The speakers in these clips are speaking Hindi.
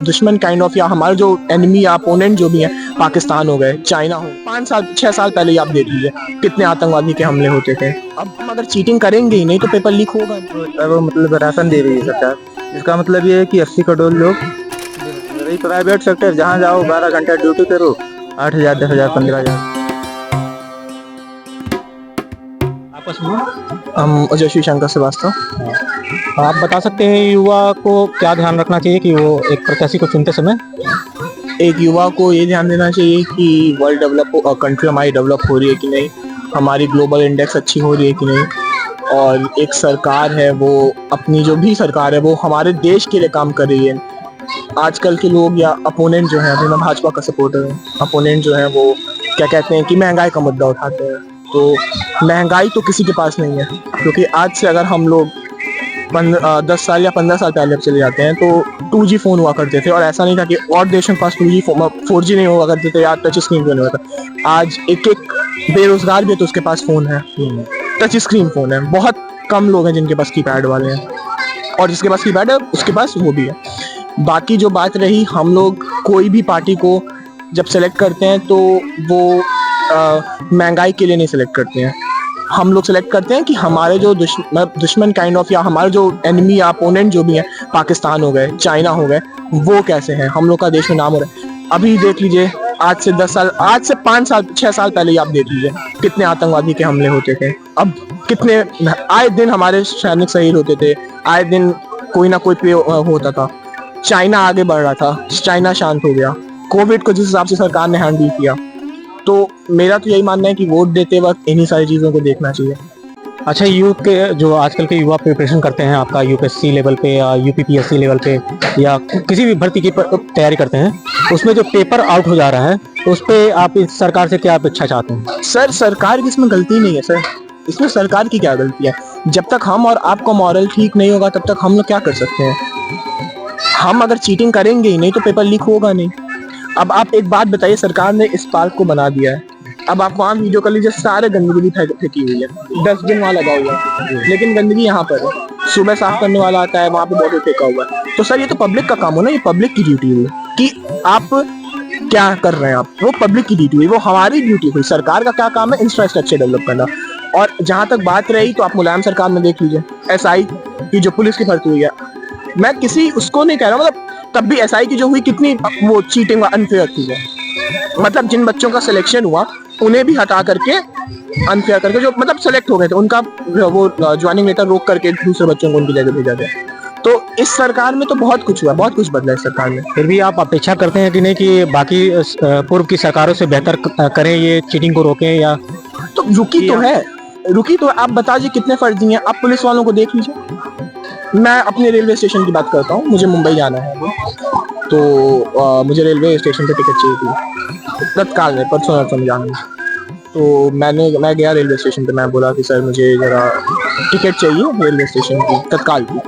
दुश्मन काइंड ऑफ, या हमारे जो एनिमी या अपोनेंट जो भी है, पाकिस्तान हो गए, चाइना हो, 5 साल 6 साल पहले ही आप देख लीजिए कितने आतंकवादी के हमले होते थे। अब हम अगर चीटिंग करेंगे ही नहीं तो पेपर लीक होगा नहीं। वो मतलब राशन दे रही है सरकार। इसका मतलब ये है कि 80 करोड़ लोग, वही प्राइवेट सेक्टर, जहाँ जाओ 12 घंटा ड्यूटी करो, 8,000 10,000 15,000। आपका सुनो। हम यशवी शंकर श्रीवास्तव। आप बता सकते हैं युवा को क्या ध्यान रखना चाहिए कि वो एक प्रत्याशी को चुनते समय? एक युवा को ये ध्यान देना चाहिए कि वर्ल्ड डेवलप, कंट्री हमारी डेवलप हो रही है कि नहीं, हमारी ग्लोबल इंडेक्स अच्छी हो रही है कि नहीं, और एक सरकार है वो, अपनी जो भी सरकार है वो हमारे देश के लिए काम कर रही है। आजकल के लोग या अपोनेंट जो है, अभी मैं भाजपा का सपोर्टर हूँ, अपोनेंट जो है वो क्या कहते हैं कि महंगाई का मुद्दा उठाते हैं। तो महंगाई तो किसी के पास नहीं है, क्योंकि आज से अगर हम लोग 10 साल या 15 साल पहले चले जाते हैं तो 2G फोन हुआ करते थे, और ऐसा नहीं था कि और देशों के पास 2G 4G नहीं हुआ करते थे या टच स्क्रीन फोन हुआ था। आज एक बेरोजगार भी है तो उसके पास फोन है, टच स्क्रीन फोन है। बहुत कम लोग हैं जिनके पास कीपैड वाले हैं, और जिसके पास कीपैड है उसके पास वो भी है। बाकी जो बात रही, हम लोग कोई भी पार्टी को जब सेलेक्ट करते हैं तो वो महंगाई के लिए नहीं सेलेक्ट करते हैं। हम लोग सेलेक्ट करते हैं कि हमारे जो दुश्मन काइंड ऑफ, या हमारे जो एनिमी या अपोनेंट जो भी है, पाकिस्तान हो गए, चाइना हो गए, वो कैसे हैं, हम लोग का देश में नाम हो रहा है। अभी देख लीजिए आज से 5 साल 6 साल पहले ही आप देख लीजिए कितने आतंकवादी के हमले होते थे। अब कितने आए दिन हमारे सैनिक शहीद होते थे, आए दिन कोई ना कोई पे होता था। चाइना आगे बढ़ रहा था, चाइना शांत हो गया। कोविड को जिस हिसाब से सरकार ने हैंडल किया, तो मेरा तो यही मानना है कि वोट देते वक्त इन्हीं सारी चीज़ों को देखना चाहिए। अच्छा, यूथ के जो आजकल के युवा प्रिपरेशन करते हैं, आपका यूपीएससी लेवल पे या यूपीपीएससी लेवल पे या किसी भी भर्ती की तैयारी करते हैं, उसमें जो पेपर आउट हो जा रहा है, तो उस पर आप इस सरकार से क्या अपेक्षा चाहते हैं? सर, सरकार की इसमें गलती नहीं है सर, इसमें सरकार की क्या गलती है? जब तक हम और आपका मॉरल ठीक नहीं होगा तब तक हम लोग क्या कर सकते हैं? हम अगर चीटिंग करेंगे ही नहीं तो पेपर लीक होगा नहीं। अब आप एक बात बताइए, सरकार ने इस पार्क को बना दिया है, अब आप वहाँ वीडियो कर लीजिए, सारे गंदगी फेंकी हुई है, डस्टबिन वहाँ लगा हुआ है, लेकिन गंदगी यहाँ पर है। सुबह साफ करने वाला आता है, वहाँ पे बॉटल फेंका हुआ है। तो सर ये तो पब्लिक का काम हो ना, ये पब्लिक की ड्यूटी हुई कि आप क्या कर रहे हैं। आप, वो पब्लिक की ड्यूटी हुई, वो हमारी ड्यूटी हुई। सरकार का क्या काम है? इंफ्रास्ट्रक्चर डेवलप करना। और जहाँ तक बात रही, तो आप मुलायम सरकार में देख लीजिए, SI की जो पुलिस की भर्ती हुई है, मैं किसी उसको नहीं कह रहा, मतलब तब भी SI की जो हुई कितनी वो चीटिंग अनफेयर थी वो। मतलब जिन बच्चों का सिलेक्शन हुआ उन्हें भी हटा करके, अनफेयर करके, जो मतलब सेलेक्ट हो गए थे उनका वो ज्वाइनिंग लेटर रोक करके दूसरे बच्चों को उनकी जगह भेजा गया। तो इस सरकार में तो बहुत कुछ हुआ, बहुत कुछ बदला इस सरकार में। फिर भी आप अपेक्षा करते हैं कि नहीं कि बाकी पूर्व की सरकारों से बेहतर करें, ये चीटिंग को रोकें? या तो रुकी तो आप बता दीजिए कितने फर्जी हैं। आप पुलिस वालों को देख लीजिए। मैं अपने रेलवे स्टेशन की बात करता हूँ, मुझे मुंबई जाना है अभी, तो मुझे रेलवे स्टेशन पे टिकट चाहिए थी तत्काल में, परसों नरसों में जाना है। तो मैं गया रेलवे स्टेशन पे, मैं बोला कि सर मुझे ज़रा टिकट चाहिए रेलवे स्टेशन की तत्काल की।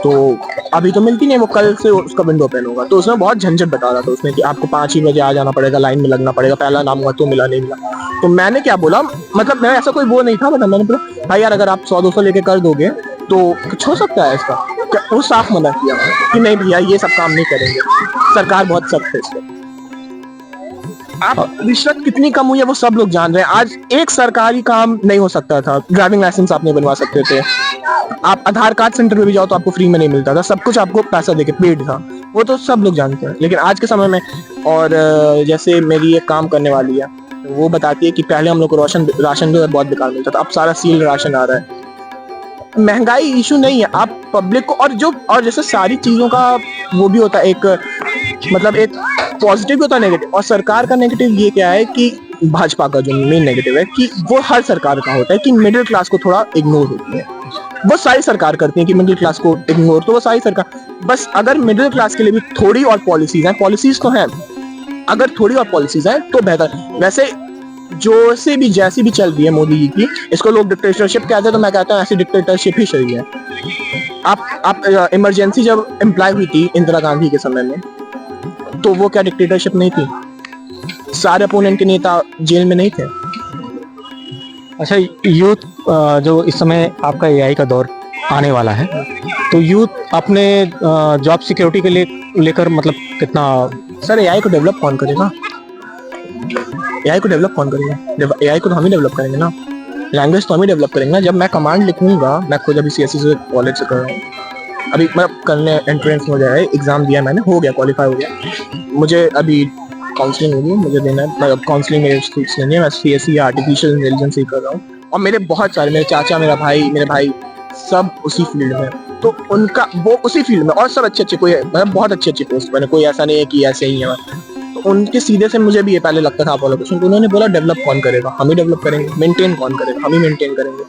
तो अभी तो मिलती नहीं, वो कल से उसका विंडो ओपन होगा। तो उसने बहुत झंझट बता रहा था उसने कि आपको 5 ही बजे आ जाना पड़ेगा, लाइन में लगना पड़ेगा, पहला नाम हुआ तो मिला नहीं मिला। तो मैंने क्या बोला, मतलब मैं ऐसा कोई वो नहीं था, मतलब मैंने बोला भाई यार अगर आप 100-200 लेके कर दोगे तो कुछ हो सकता है इसका। वो साफ मना किया कि नहीं भैया ये सब काम नहीं करेंगे, सरकार बहुत सख्त है इस पर। आप रिश्वत कितनी कम हुई है वो सब लोग जान रहे हैं। आज एक सरकारी काम नहीं हो सकता था, ड्राइविंग लाइसेंस आप नहीं बनवा सकते थे, आप आधार कार्ड सेंटर में भी जाओ तो आपको फ्री में नहीं मिलता था, सब कुछ आपको पैसा देके पेड था, वो तो सब लोग जानते हैं। लेकिन आज के समय में, और जैसे मेरी एक काम करने वाली है, वो बताती है कि पहले हम लोग को राशन जो है बहुत बेकार मिलता था, अब सारा सील राशन आ रहा है। महंगाई इशू नहीं है, आप पब्लिक को, और जैसे सारी चीजों का वो भी होता है, एक मतलब एक पॉजिटिव भी होता है, नेगेटिव। और सरकार का नेगेटिव ये क्या है कि भाजपा का जो मेन नेगेटिव है कि वो हर सरकार का होता है कि मिडिल क्लास को थोड़ा इग्नोर होती है। वो सारी सरकार करती है कि मिडिल क्लास को इग्नोर, तो वो सारी सरकार, बस अगर मिडिल क्लास के लिए भी थोड़ी और पॉलिसीज हैं, पॉलिसीज तो हैं, अगर थोड़ी और पॉलिसीज हैं तो बेहतर। वैसे जैसी भी चल रही है मोदी जी की, इसको लोग डिक्टेटरशिप कहते हैं, तो मैं कहता हूँ ऐसी डिक्टेटरशिप ही सही है। आप इमरजेंसी जब एम्प्लॉय हुई थी इंदिरा गांधी के समय में, तो वो क्या डिक्टेटरशिप नहीं थी? सारे अपोनेंट के नेता जेल में नहीं थे? अच्छा, यूथ जो इस समय आपका AI का दौर आने वाला है, तो यूथ अपने जॉब सिक्योरिटी के लिए लेकर मतलब कितना? सर एआई को डेवलप कौन करेगा? एआई को डेवलप कौन करेगा? एआई को तो हम ही डेवलप करेंगे ना। लैंग्वेज तो हम ही डेवलप करेंगे ना। जब मैं कमांड लिखूंगा, मैं खुद अभी सीएससी से कॉलेज से कर रहा हूँ, अभी मैं करने एंट्रेंस हो जाए, एग्जाम दिया मैंने, हो गया, क्वालिफाई हो गया। मुझे अभी काउंसलिंग होगी, मुझे देना है, मतलब काउंसलिंग मेरे स्किल्स नहीं है, मैं सीएससी या आर्टिफिशियल इंटेलिजेंस ही कर रहा हूँ। और मेरे बहुत सारे, मेरे चाचा, मेरे भाई सब उसी फील्ड में, तो उनका वो उसी फील्ड में, और सब अच्छे कोई मतलब बहुत अच्छी पोस्ट बने, कोई ऐसा नहीं है कि ऐसे ही है। तो उनके सीधे से मुझे भी ये पहले लगता था आप वाला क्वेश्चन, तो उन्होंने बोला डेवलप कौन करेगा? हम ही डेवलप करेंगे। मेंटेन कौन करेगा? हम ही मेंटेन करेंगे।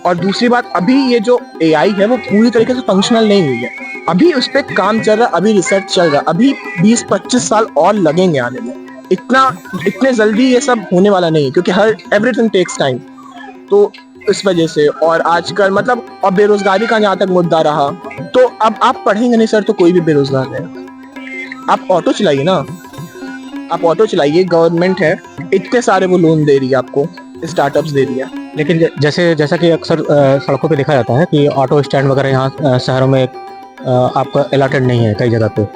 और दूसरी बात, अभी ये जो एआई है वो पूरी तरीके से फंक्शनल नहीं हुई है, अभी उस पर काम चल रहा है, अभी रिसर्च चल रहा है, अभी 20-25 साल और लगेंगे आने में। इतने जल्दी ये सब होने वाला नहीं है, क्योंकि एवरीथिंग टेक्स टाइम। तो इस वजह से, और आजकल मतलब, और बेरोजगारी का जहाँ तक मुद्दा रहा, तो अब आप पढ़ेंगे नहीं सर तो कोई भी बेरोजगार नहीं। आप ऑटो चलाइए ना, आप ऑटो चलाइए, गवर्नमेंट है, इतने सारे वो लोन दे रही है आपको, स्टार्टअप्स दे रही है। लेकिन जैसा कि अक्सर सड़कों पे देखा जाता है कि ऑटो स्टैंड वगैरह यहाँ शहरों में आपका अलॉटेड नहीं है कई जगह पे,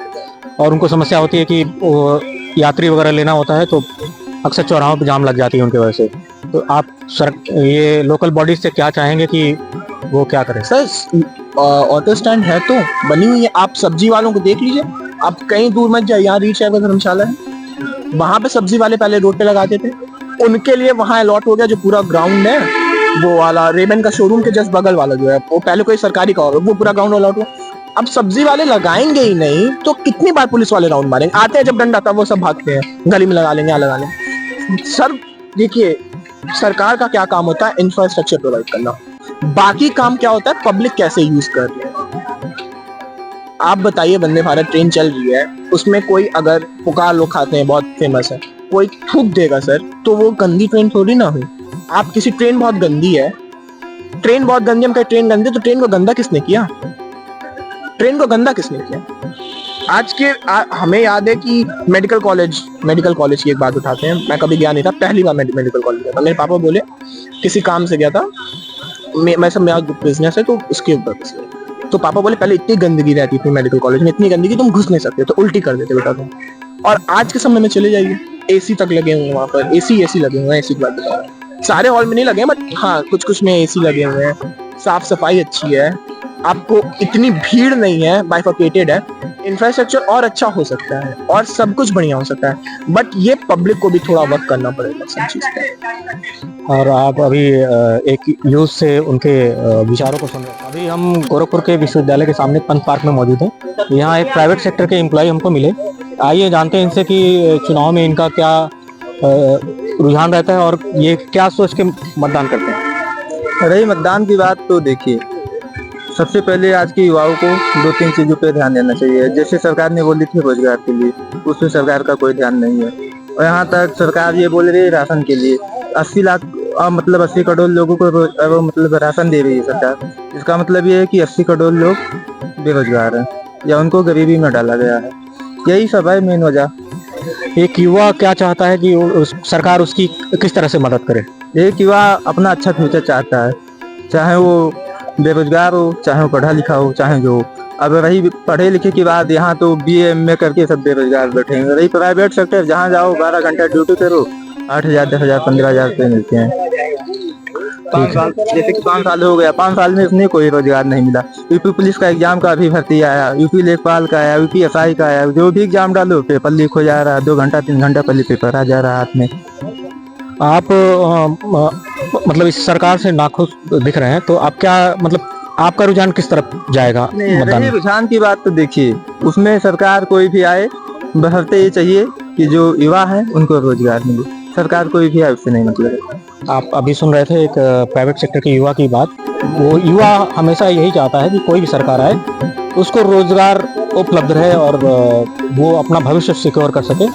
और उनको समस्या होती है कि वो यात्री वगैरह लेना होता है तो अक्सर चौराहों पे जाम लग जाती है उनकी वजह से। तो आप ये लोकल बॉडीज से क्या चाहेंगे कि वो क्या करें? सर ऑटो स्टैंड है तो बनी हुई है, आप सब्जी वालों को देख लीजिए, आप कहीं दूर मत जाए, यहाँ रीच है धर्मशाला है, वहां पे सब्जी वाले पहले रोड पे लगाते थे, उनके लिए वहां अलॉट हो गया जो पूरा ग्राउंड है, वो वाला रेमन का शोरूम के जस्ट बगल वाला जो है, वो पहले कोई सरकारी का होगा, वो पूरा ग्राउंड अलॉट हुआ। अब सब्जी वाले लगाएंगे ही नहीं तो कितनी बार पुलिस वाले राउंड मारेंगे? आते हैं जब डंडा आता है वो सब भागते हैं, गली में लगा लेंगे, यहाँ लगा लेंगे। सर देखिए, सरकार का क्या काम होता है? इंफ्रास्ट्रक्चर प्रोवाइड करना। बाकी काम क्या होता है? पब्लिक कैसे यूज कर रही है। आप बताइए, वंदे भारत ट्रेन चल रही है, उसमें कोई अगर पुकार लोग खाते हैं, बहुत फेमस है, कोई थूक देगा सर तो वो गंदी ट्रेन थोड़ी ना हुई। आप किसी ट्रेन बहुत गंदी है, ट्रेन बहुत गंदी, हम कहें ट्रेन गंदी, तो ट्रेन को गंदा किसने किया? ट्रेन को गंदा किसने किया? हमें याद है कि मेडिकल कॉलेज की एक बात उठाते हैं, मैं कभी गया नहीं था, पहली बार मेडिकल कॉलेज गया था, मेरे पापा बोले किसी काम से गया था, मैं सब मेरा बिजनेस है तो उसके ऊपर, तो पापा बोले पहले इतनी गंदगी रहती थी मेडिकल कॉलेज में, इतनी गंदगी तुम घुस नहीं सकते, तो उल्टी कर देते बेटा तुम। और आज के समय में चले जाइए, एसी तक लगे हुए हैं वहाँ पर, एसी लगे हुए हैं, एसी की बात बता रहा हूँ, सारे हॉल में नहीं लगे हैं बट हाँ कुछ में एसी लगे हुए हैं, साफ सफाई अच्छी है, आपको इतनी भीड़ नहीं है, बाइफर्केटेड है, इंफ्रास्ट्रक्चर और अच्छा हो सकता है और सब कुछ बढ़िया हो सकता है, बट ये पब्लिक को भी थोड़ा वर्क करना पड़ेगा सब चीज पे। और आप अभी एक यूथ से उनके विचारों को सुन रहे हैं। अभी हम गोरखपुर के विश्वविद्यालय के सामने पंत पार्क में मौजूद हैं। यहाँ एक प्राइवेट सेक्टर के एम्प्लॉय हमको मिले, आइए जानते हैं इनसे कि चुनाव में इनका क्या रुझान रहता है और ये क्या सोच के मतदान करते हैं। रही मतदान की बात तो देखिए, सबसे पहले आज के युवाओं को 2-3 चीजों पे ध्यान देना चाहिए। जैसे सरकार ने बोली थी रोजगार के लिए, उसमें सरकार का कोई ध्यान नहीं है, और यहाँ तक सरकार ये बोल रही है राशन के लिए 80 लाख मतलब 80 करोड़ लोगों को मतलब राशन दे रही है सरकार। इसका मतलब ये है कि 80 करोड़ लोग बेरोजगार हैं या उनको गरीबी में डाला गया है। यही सब है मेन वजह। एक युवा क्या चाहता है कि सरकार उसकी किस तरह से मदद करे? एक युवा अपना अच्छा फ्यूचर चाहता है, चाहे वो बेरोजगार हो, चाहे वो पढ़ा लिखा हो, चाहे जो। अब रही पढ़े लिखे की बात, यहाँ तो BA MA करके सब बेरोजगार बैठेंगे। रही प्राइवेट सेक्टर, जहाँ जाओ 12 घंटा ड्यूटी करो, 8,000 10,000 15,000 रुपये मिलते हैं। जैसे कि 5 साल हो गया, 5 साल में इसमें कोई रोजगार नहीं मिला। यूपी पुलिस का एग्जाम का भी भर्ती आया, यूपी लेखपाल का आया, यूपी SI का आया, जो भी एग्जाम डालो पेपर लीक हो जा रहा है, 2 घंटा 3 घंटा पहले पेपर आ जा रहा है हाथ में। आप मतलब इस सरकार से नाखुश दिख रहे हैं, तो आप क्या मतलब आपका रुझान किस तरफ जाएगा मतदान में? रुझान की बात तो देखिए, उसमें सरकार कोई भी आए, बशर्ते ये चाहिए कि जो युवा है उनको रोजगार मिले। सरकार कोई भी आए उससे नहीं मतलब। आप अभी सुन रहे थे एक प्राइवेट सेक्टर के युवा की बात। वो युवा हमेशा यही चाहता है कि कोई भी सरकार आए उसको रोजगार उपलब्ध रहे और वो अपना भविष्य सिक्योर कर सके।